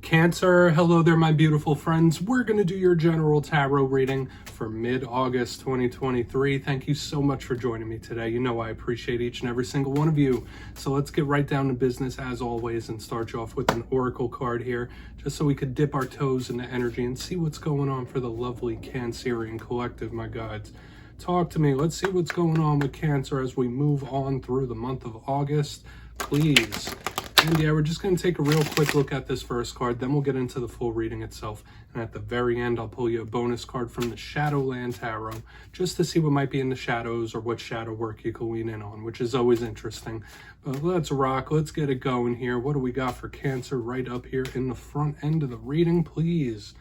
Cancer, hello there, my beautiful friends. We're going to do your general tarot reading for mid-August 2023. Thank you so much for joining me today. You know I appreciate each and every single one of you. So let's get right down to business as always and start you off with an oracle card here, just so we could dip our toes into energy and see what's going on for the lovely Cancerian collective, my guides. Talk to me. Let's see what's going on with Cancer as we move on through the month of August, please. And yeah, we're just going to take a real quick look at this first card, then we'll get into the full reading itself. And at the very end, I'll pull you a bonus card from the Shadowland Tarot, just to see what might be in the shadows or what shadow work you can lean in on, which is always interesting. But let's rock. Let's get it going here. What do we got for Cancer right up here in the front end of the reading, please?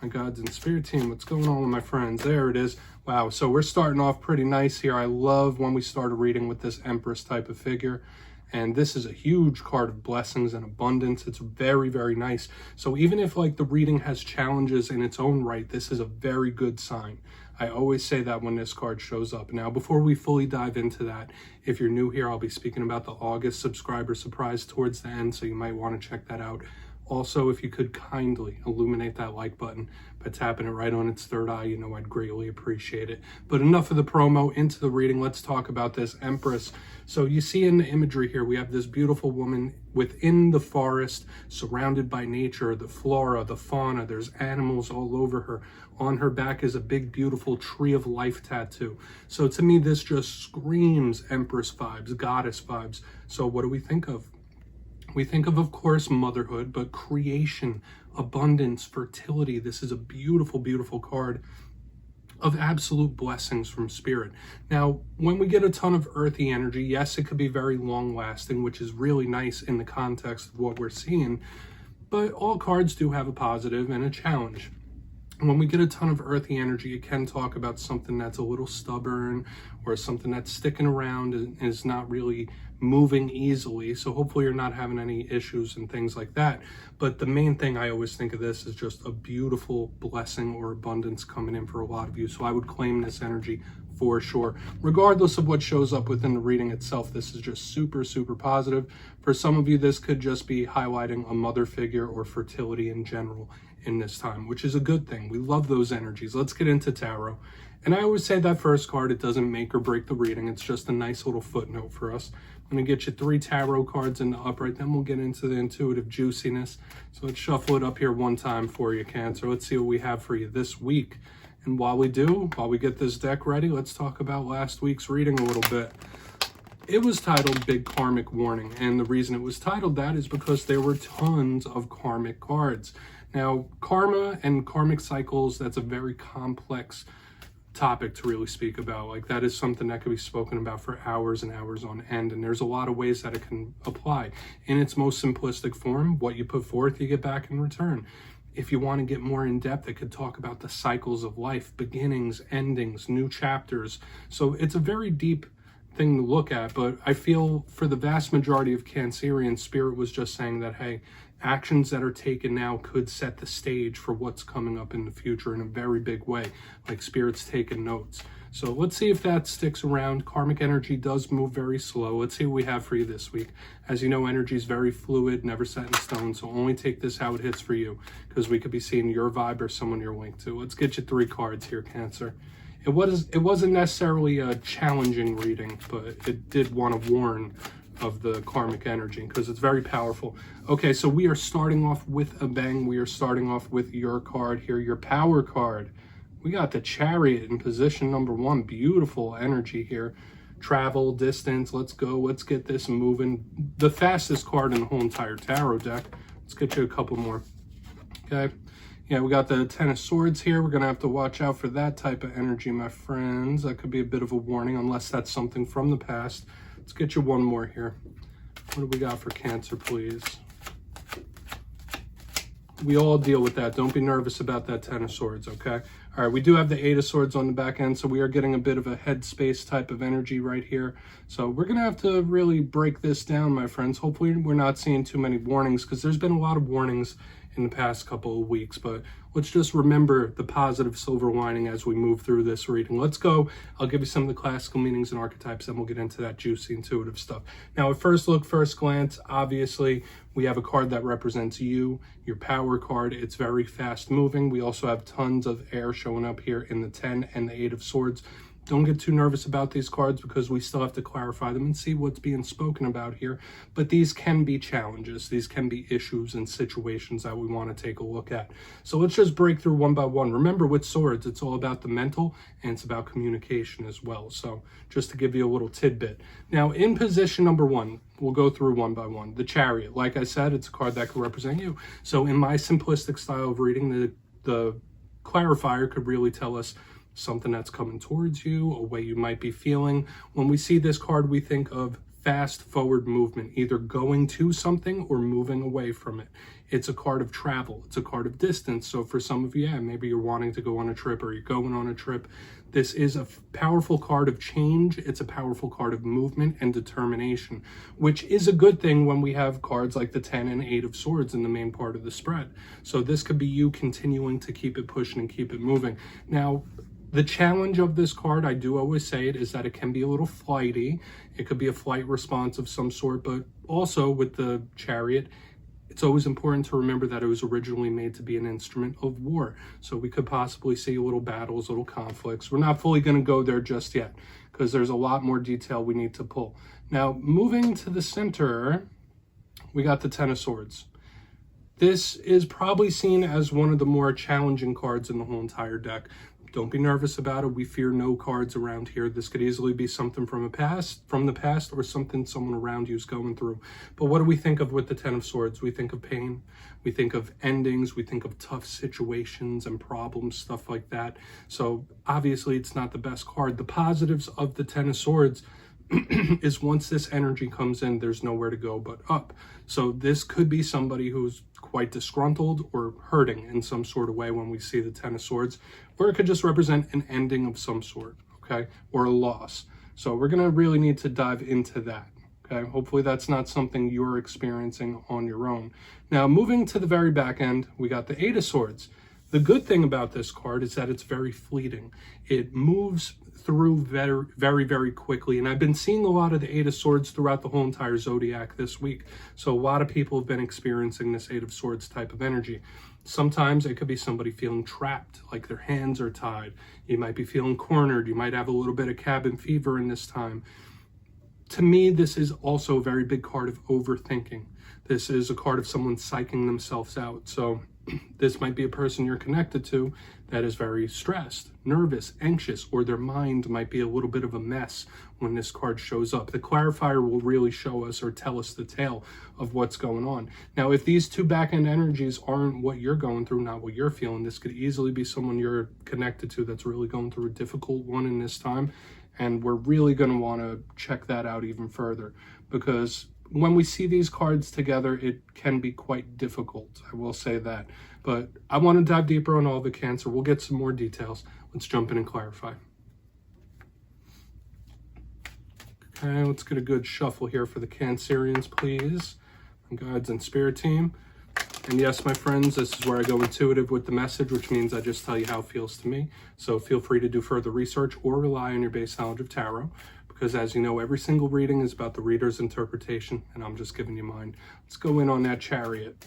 My gods and spirit team, what's going on with my friends? There it is. Wow, so we're starting off pretty nice here. I love when we start a reading with this Empress type of figure. And this is a huge card of blessings and abundance. It's very, very nice. So even if like the reading has challenges in its own right, this is a very good sign. I always say that when this card shows up. Now, before we fully dive into that, if you're new here, I'll be speaking about the August subscriber surprise towards the end, so you might want to check that out. Also, if you could kindly illuminate that like button by tapping it right on its third eye, you know I'd greatly appreciate it. But enough of the promo, into the reading. Let's talk about this Empress. So you see in the imagery here, we have this beautiful woman within the forest, surrounded by nature, the flora, the fauna. There's animals all over her. On her back is a big, beautiful tree of life tattoo. So to me, this just screams Empress vibes, goddess vibes. So what do we think of? We think of course, motherhood, but creation, abundance, fertility. This is a beautiful, beautiful card of absolute blessings from spirit. Now, when we get a ton of earthy energy, yes, it could be very long lasting, which is really nice in the context of what we're seeing, but all cards do have a positive and a challenge. When we get a ton of earthy energy, it can talk about something that's a little stubborn or something that's sticking around and is not really moving easily. So hopefully you're not having any issues and things like that. But the main thing I always think of this is just a beautiful blessing or abundance coming in for a lot of you. So I would claim this energy for sure. Regardless of what shows up within the reading itself, this is just super, super positive. For some of you, this could just be highlighting a mother figure or fertility in general in this time, which is a good thing. We love those energies. Let's get into tarot. And I always say that first card, it doesn't make or break the reading. It's just a nice little footnote for us. I'm going to get you 3 tarot cards in the upright, then we'll get into the intuitive juiciness. So let's shuffle it up here one time for you, Cancer. Let's see what we have for you this week. And while we get this deck ready, let's talk about last week's reading a little bit. It was titled Big Karmic Warning, and the reason it was titled that is because there were tons of karmic cards. Now, karma and karmic cycles, that's a very complex topic to really speak about. Like, that is something that could be spoken about for hours and hours on end, and there's a lot of ways that it can apply. In its most simplistic form, what you put forth, you get back in return. If you want to get more in depth, it could talk about the cycles of life, beginnings, endings, new chapters. So it's a very deep thing to look at, but I feel for the vast majority of Cancerian, Spirit was just saying that, hey, actions that are taken now could set the stage for what's coming up in the future in a very big way, like Spirit's taking notes. So let's see if that sticks around. Karmic energy does move very slow. Let's see what we have for you this week. As you know, energy is very fluid, never set in stone, so only take this how it hits for you, because we could be seeing your vibe or someone you're linked to. Let's get you 3 cards here, Cancer. It wasn't necessarily a challenging reading, but it did want to warn of the karmic energy because it's very powerful. Okay, so we are starting off with a bang. We are starting off with your card here, your power card. We got the Chariot in position number 1. Beautiful energy here. Travel, distance, let's go. Let's get this moving. The fastest card in the whole entire tarot deck. Let's get you a couple more. Okay. Yeah, we got the Ten of Swords here. We're going to have to watch out for that type of energy, my friends. That could be a bit of a warning unless that's something from the past. Let's get you one more here. What do we got for Cancer, please? We all deal with that. Don't be nervous about that Ten of Swords, okay? All right, we do have the Eight of Swords on the back end, so we are getting a bit of a headspace type of energy right here. So we're going to have to really break this down, my friends. Hopefully we're not seeing too many warnings, because there's been a lot of warnings in the past couple of weeks, but let's just remember the positive silver lining as we move through this reading. Let's go. I'll give you some of the classical meanings and archetypes, then we'll get into that juicy intuitive stuff. Now, at first look, first glance, obviously we have a card that represents you, your power card. It's very fast moving. We also have tons of air showing up here in the 10 and the 8 of Swords. Don't get too nervous about these cards, because we still have to clarify them and see what's being spoken about here. But these can be challenges. These can be issues and situations that we want to take a look at. So let's just break through one by one. Remember, with swords, it's all about the mental, and it's about communication as well. So just to give you a little tidbit. Now, in position number 1, we'll go through one by one. The Chariot. Like I said, it's a card that could represent you. So in my simplistic style of reading, the clarifier could really tell us something that's coming towards you, a way you might be feeling. When we see this card, we think of fast forward movement, either going to something or moving away from it. It's a card of travel. It's a card of distance. So for some of you, maybe you're wanting to go on a trip, or you're going on a trip. This is a powerful card of change. It's a powerful card of movement and determination, which is a good thing when we have cards like the 10 and 8 of Swords in the main part of the spread. So this could be you continuing to keep it pushing and keep it moving. Now, the challenge of this card, I do always say it, is that it can be a little flighty. It could be a flight response of some sort, but also with the Chariot, it's always important to remember that it was originally made to be an instrument of war. So we could possibly see little battles, little conflicts. We're not fully going to go there just yet, because there's a lot more detail we need to pull. Now, moving to the center, we got the 10 of Swords. This is probably seen as one of the more challenging cards in the whole entire deck. Don't be nervous about it. We fear no cards around here. This could easily be something from the past, or something someone around you is going through. But what do we think of with the 10 of Swords? We think of pain. We think of endings. We think of tough situations and problems, stuff like that. So obviously it's not the best card. The positives of the 10 of Swords is once this energy comes in, there's nowhere to go but up. So this could be somebody who's quite disgruntled or hurting in some sort of way when we see the 10 of Swords, or it could just represent an ending of some sort, okay, or a loss. So we're going to really need to dive into that, okay? Hopefully that's not something you're experiencing on your own. Now, moving to the very back end, we got the 8 of Swords. The good thing about this card is that it's very fleeting. It moves through very, very, very quickly. And I've been seeing a lot of the 8 of Swords throughout the whole entire zodiac this week. So a lot of people have been experiencing this 8 of Swords type of energy. Sometimes it could be somebody feeling trapped, like their hands are tied. You might be feeling cornered. You might have a little bit of cabin fever in this time. To me, this is also a very big card of overthinking. This is a card of someone psyching themselves out. So this might be a person you're connected to that is very stressed, nervous, anxious, or their mind might be a little bit of a mess when this card shows up. The clarifier will really show us or tell us the tale of what's going on. Now, if these two back-end energies aren't what you're going through, not what you're feeling, this could easily be someone you're connected to that's really going through a difficult one in this time. And we're really going to want to check that out even further, because when we see these cards together, it can be quite difficult. I will say that. But I want to dive deeper on all the Cancer. We'll get some more details. Let's jump in and clarify. Okay, let's get a good shuffle here for the Cancerians, please. And guides and spirit team. And yes, my friends, this is where I go intuitive with the message, which means I just tell you how it feels to me. So feel free to do further research or rely on your base knowledge of tarot, because as you know, every single reading is about the reader's interpretation, and I'm just giving you mine. Let's go in on that Chariot.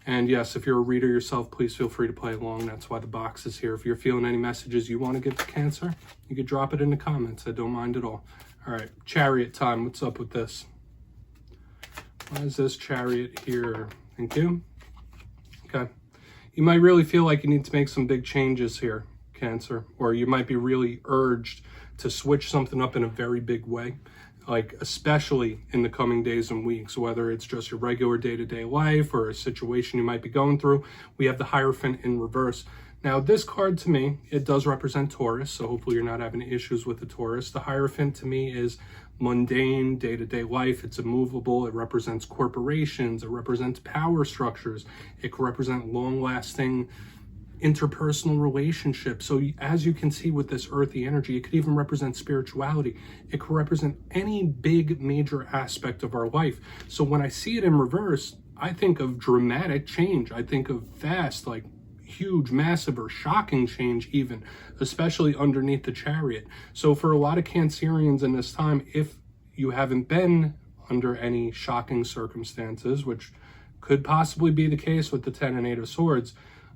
And yes, if you're a reader yourself, please feel free to play along. That's why the box is here. If you're feeling any messages you want to get to Cancer, you can drop it in the comments. I don't mind at all. All right, Chariot time. What's up with this? Why is this Chariot here? Thank you. Okay. You might really feel like you need to make some big changes here, Cancer, or you might be really urged to switch something up in a very big way, like especially in the coming days and weeks, whether it's just your regular day-to-day life or a situation you might be going through. We have the Hierophant in reverse. Now, this card to me, it does represent Taurus, so hopefully you're not having issues with the Taurus. The Hierophant to me is mundane, day-to-day life. It's immovable. It represents corporations. It represents power structures. It can represent long-lasting interpersonal relationships. So as you can see with this earthy energy, it could even represent spirituality. It could represent any big major aspect of our life. So when I see it in reverse, I think of dramatic change. I think of fast, like huge, massive, or shocking change even, especially underneath the Chariot. So for a lot of Cancerians in this time, if you haven't been under any shocking circumstances, which could possibly be the case with the 10 and 8 of Swords,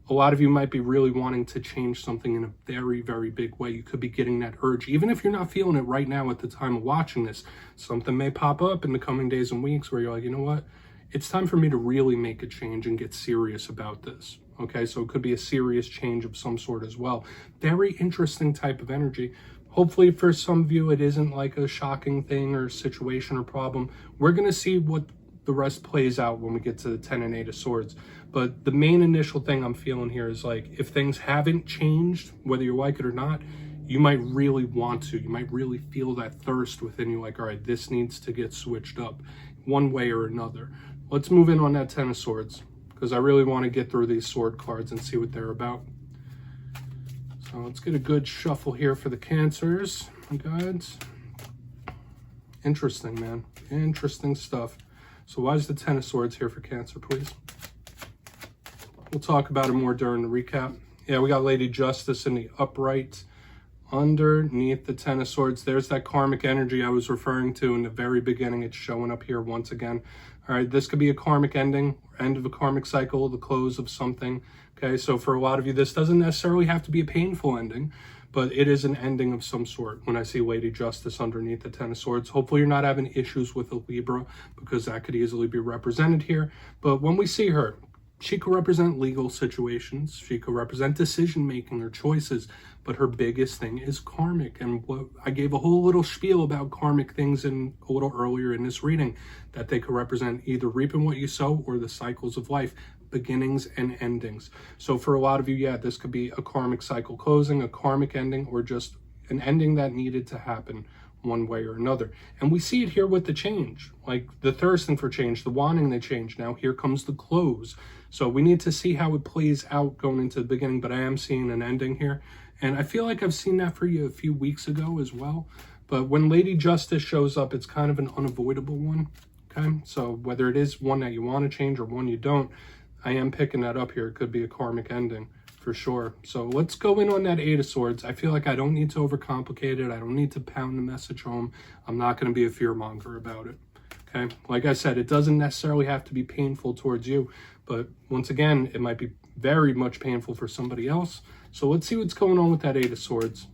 a lot of you might be really wanting to change something in a very, very big way. You could be getting that urge. Even if you're not feeling it right now at the time of watching this, something may pop up in the coming days and weeks where you're like, you know what? It's time for me to really make a change and get serious about this. Okay, so it could be a serious change of some sort as well. Very interesting type of energy. Hopefully for some of you, it isn't like a shocking thing or situation or problem. We're going to see what the rest plays out when we get to the 10 and 8 of Swords. But the main initial thing I'm feeling here is like, if things haven't changed, whether you like it or not, you might really want to. You might really feel that thirst within you, like, all right, this needs to get switched up one way or another. Let's move in on that 10 of Swords, because I really want to get through these sword cards and see what they're about. So let's get a good shuffle here for the Cancers, my guides. Interesting, man. Interesting stuff. So why is the 10 of Swords here for Cancer, please? We'll talk about it more during the recap. Yeah, we got Lady Justice in the upright underneath the 10 of Swords. There's that karmic energy I was referring to in the very beginning. It's showing up here once again. All right, this could be a karmic ending, end of a karmic cycle, the close of something. Okay, so for a lot of you, this doesn't necessarily have to be a painful ending, but it is an ending of some sort when I see Lady Justice underneath the 10 of Swords. Hopefully you're not having issues with a Libra, because that could easily be represented here. But when we see her, she could represent legal situations. She could represent decision-making or choices. But her biggest thing is karmic. And what I gave a whole little spiel about karmic things in a little earlier in this reading, that they could represent either reaping what you sow or the cycles of life, beginnings and endings. So for a lot of you, yeah, this could be a karmic cycle closing, a karmic ending, or just an ending that needed to happen one way or another. And we see it here with the change, like the thirsting for change, the wanting the change. Now here comes the close. So we need to see how it plays out going into the beginning, but I am seeing an ending here. And I feel like I've seen that for you a few weeks ago as well. But when Lady Justice shows up, it's kind of an unavoidable one. Okay, so whether it is one that you want to change or one you don't, I am picking that up here. It could be a karmic ending for sure. So let's go in on that 8 of Swords. I feel like I don't need to overcomplicate it. I don't need to pound the message home. I'm not going to be a fearmonger about it. Okay, like I said, it doesn't necessarily have to be painful towards you, but once again, it might be very much painful for somebody else. So let's see what's going on with that 8 of Swords.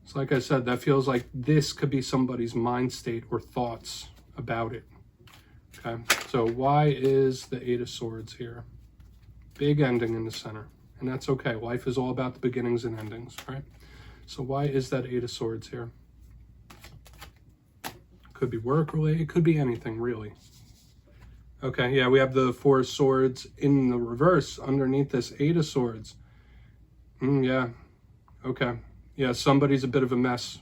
So like I said, that feels like this could be somebody's mind state or thoughts about it. Okay, so why is the 8 of Swords here? Big ending in the center, and that's okay. Life is all about the beginnings and endings, right? So why is that 8 of Swords here? Could be work related, it could be anything really. Okay, yeah, we have the 4 of Swords in the reverse underneath this 8 of Swords. Yeah, okay. Yeah, somebody's a bit of a mess.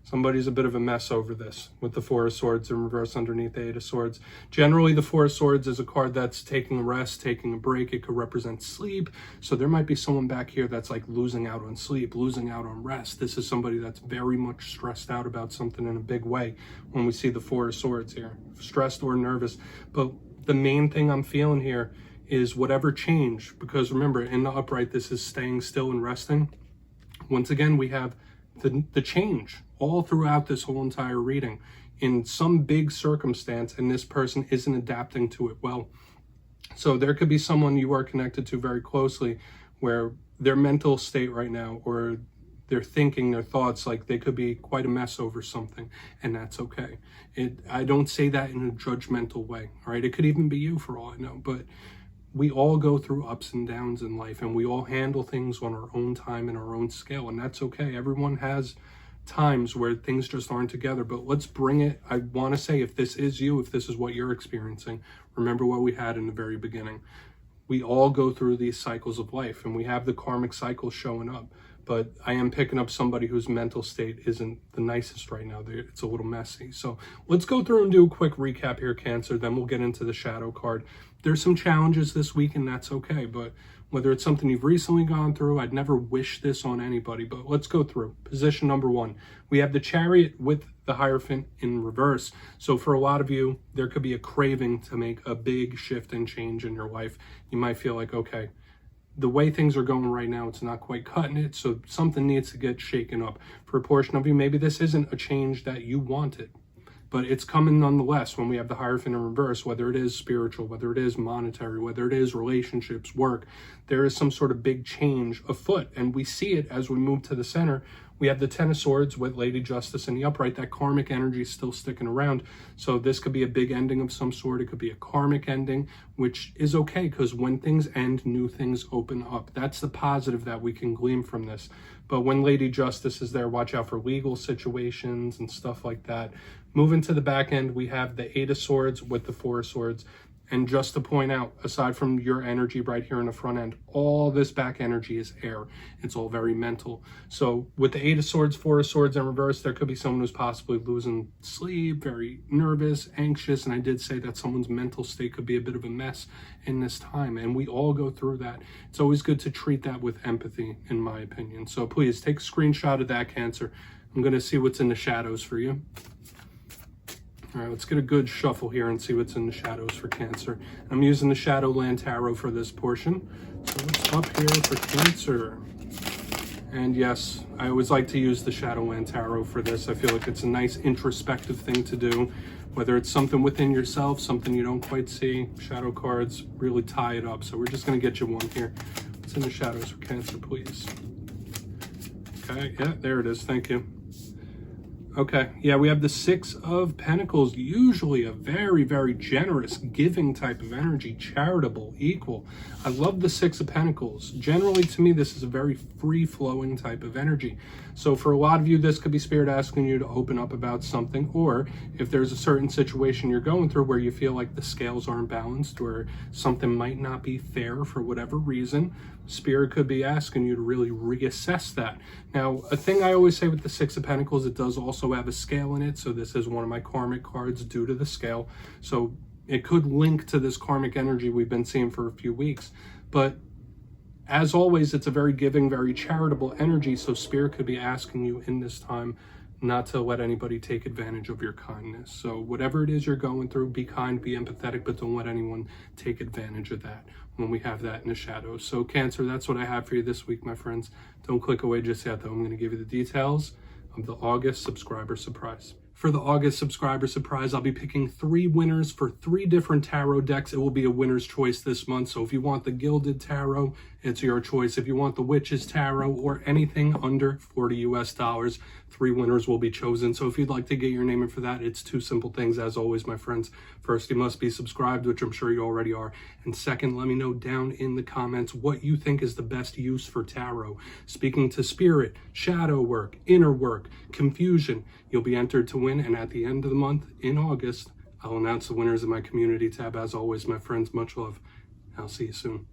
Somebody's a bit of a mess over this with the 4 of Swords in reverse underneath the 8 of Swords. Generally, the 4 of Swords is a card that's taking a rest, taking a break. It could represent sleep. So there might be someone back here that's like losing out on sleep, losing out on rest. This is somebody that's very much stressed out about something in a big way when we see the 4 of Swords here. Stressed or nervous. But the main thing I'm feeling here is whatever change, because remember, in the upright, this is staying still and resting. Once again, we have the change all throughout this whole entire reading in some big circumstance, and this person isn't adapting to it well. So there could be someone you are connected to very closely where their mental state right now, or their thinking, their thoughts, like they could be quite a mess over something, and that's okay. I don't say that in a judgmental way, all right? It could even be you for all I know, but we all go through ups and downs in life, and we all handle things on our own time and our own scale, and that's okay. Everyone has times where things just aren't together, but let's bring it. I want to say, if this is you, if this is what you're experiencing, remember what we had in the very beginning. We all go through these cycles of life, and we have the karmic cycle showing up, but I am picking up somebody whose mental state isn't the nicest right now. It's a little messy. So let's go through and do a quick recap here, Cancer. Then we'll get into the shadow card. There's some challenges this week, and that's okay. But whether it's something you've recently gone through, I'd never wish this on anybody, but let's go through. Position number 1, we have the Chariot with the Hierophant in reverse. So for a lot of you, there could be a craving to make a big shift and change in your life. You might feel like, okay, the way things are going right now, it's not quite cutting it, so something needs to get shaken up. For a portion of you, maybe this isn't a change that you wanted, but it's coming nonetheless when we have the Hierophant in reverse, whether it is spiritual, whether it is monetary, whether it is relationships, work, there is some sort of big change afoot, and we see it as we move to the center. We have the Ten of Swords with Lady Justice in the upright. That karmic energy is still sticking around. So this could be a big ending of some sort. It could be a karmic ending, which is okay because when things end, new things open up. That's the positive that we can glean from this. But when Lady Justice is there, watch out for legal situations and stuff like that. Moving to the back end, we have the Eight of Swords with the Four of Swords. And just to point out, aside from your energy right here in the front end, all this back energy is air. It's all very mental. So with the Eight of Swords, Four of Swords in reverse, there could be someone who's possibly losing sleep, very nervous, anxious. And I did say that someone's mental state could be a bit of a mess in this time. And we all go through that. It's always good to treat that with empathy, in my opinion. So please take a screenshot of that, Cancer. I'm going to see what's in the shadows for you. All right, let's get a good shuffle here and see what's in the shadows for Cancer. I'm using the Shadowland Tarot for this portion. So what's up here for Cancer? And yes, I always like to use the Shadowland Tarot for this. I feel like it's a nice introspective thing to do. Whether it's something within yourself, something you don't quite see, shadow cards really tie it up. So we're just going to get you one here. What's in the shadows for Cancer, please? Okay, yeah, there it is. Thank you. Okay, yeah, we have the Six of Pentacles, usually a very, very generous, giving type of energy, charitable, equal. I love the Six of Pentacles. Generally, to me, this is a very free-flowing type of energy. So for a lot of you, this could be Spirit asking you to open up about something, or if there's a certain situation you're going through where you feel like the scales aren't balanced or something might not be fair for whatever reason, Spirit could be asking you to really reassess that. Now, a thing I always say with the Six of Pentacles, it does also have a scale in it. So this is one of my karmic cards due to the scale. So it could link to this karmic energy we've been seeing for a few weeks. But as always, it's a very giving, very charitable energy. So Spirit could be asking you in this time not to let anybody take advantage of your kindness. So whatever it is you're going through, be kind, be empathetic, but don't let anyone take advantage of that when we have that in the shadows. So Cancer, that's what I have for you this week, my friends. Don't click away just yet, though. I'm going to give you the details of the August subscriber surprise. For the August subscriber surprise, I'll be picking 3 winners for 3 different tarot decks. It will be a winner's choice this month. So if you want the Gilded Tarot, it's your choice. If you want the Witch's Tarot or anything under $40 US, 3 winners will be chosen. So if you'd like to get your name in for that, it's 2 simple things as always, my friends. First, you must be subscribed, which I'm sure you already are. And second, let me know down in the comments what you think is the best use for tarot. Speaking to spirit, shadow work, inner work, confusion, you'll be entered to win. And at the end of the month, in August, I'll announce the winners of my community tab. As always, my friends, much love. I'll see you soon.